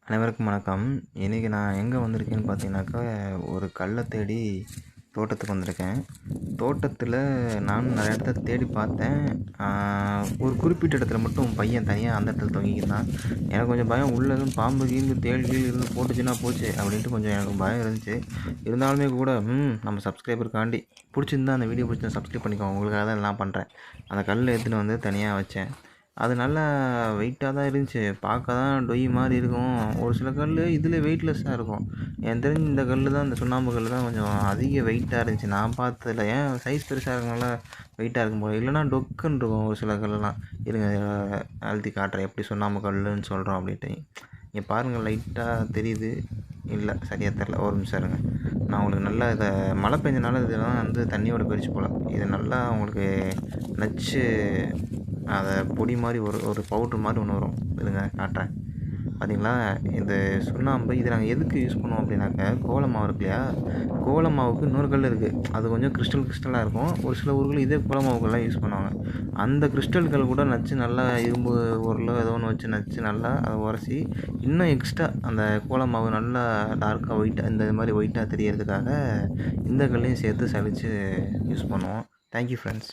அனைவருக்கும் வணக்கம். இன்றைக்கி நான் எங்கே வந்திருக்கேன்னு பார்த்தீங்கன்னாக்கா, ஒரு கல்லை தேடி தோட்டத்துக்கு வந்திருக்கேன். தோட்டத்தில் நானும் நிறைய இடத்த தேடி பார்த்தேன். ஒரு குறிப்பிட்ட இடத்துல மட்டும் பையன் தனியாக அந்த இடத்துல தொங்கிக்கிருந்தான். எனக்கு கொஞ்சம் பயம், உள்ள எதுவும் பாம்பு கீம்பு தேள் கீழ் இருந்து போட்டுச்சுன்னா போச்சு அப்படின்ட்டு கொஞ்சம் எனக்கு பயம் இருந்துச்சு. இருந்தாலுமே கூட நம்ம சப்ஸ்கிரைபருக்காண்டி பிடிச்சிருந்தா அந்த வீடியோ பிடிச்சிருந்தா சப்ஸ்கிரைப் பண்ணிக்கோங்க. உங்களுக்காக தான் எல்லாம் பண்ணுறேன். அந்த கல்லை எடுத்துகிட்டு வந்து தனியாக வச்சேன். அது நல்லா வெயிட்டாக தான் இருந்துச்சு. பார்க்க தான் டொய் மாதிரி இருக்கும். ஒரு சில கல் இதில் வெயிட்லெஸ்ஸாக இருக்கும். எனக்கு தெரிஞ்சு இந்த கல் தான், இந்த சுண்ணாம்பு கல் தான் கொஞ்சம் அதிக வெயிட்டாக இருந்துச்சு நான் பார்த்ததுல. ஏன் சைஸ் பெருசாக இருக்கனால வெயிட்டாக இருக்கும் போல, இல்லைனா டொக்குன்னு இருக்கும் ஒரு சில கல்லெலாம். இருங்க அழுத்தி காட்டுறேன் எப்படி சுண்ணாம்பு கல்லுன்னு சொல்கிறோம் அப்படின்ட்டு. இங்கே பாருங்கள், லைட்டாக தெரியுது. இல்லை சரியாக தெரில, ஒரு நிமிஷம் இருங்க. நான் உங்களுக்கு நல்லா இதை மழை பெஞ்சனால இதெல்லாம் வந்து தண்ணியோட போயிடுச்சு போல். இது நல்லா உங்களுக்கு நச்சு அதை பொடி மாதிரி ஒரு பவுட்ரு மாதிரி ஒன்று வரும். இருங்க காட்டுறேன். பார்த்தீங்களா, இந்த சுண்ணாம்பு இது நாங்கள் எதுக்கு யூஸ் பண்ணுவோம் அப்படின்னாக்க, கோல மாவு இருக்கு இல்லையா, கோல மாவுக்கு இன்னொரு கல் இருக்குது. அது கொஞ்சம் கிறிஸ்டலாக இருக்கும். ஒரு சில ஊர்கள் இதே கோல மாவுக்கெல்லாம் யூஸ் பண்ணுவாங்க. அந்த கிறிஸ்டல் கல் கூட நச்சு நல்லா இரும்பு உரலோ ஏதோ ஒன்று வச்சு நச்சு நல்லா அதை உரசி இன்னும் எக்ஸ்ட்ரா அந்த கோல மாவு நல்லா டார்க்காக ஒயிட்டாக இந்த மாதிரி ஒயிட்டாக தெரியறதுக்காக இந்த கல்லையும் சேர்த்து சலித்து யூஸ் பண்ணுவோம். Thank you friends.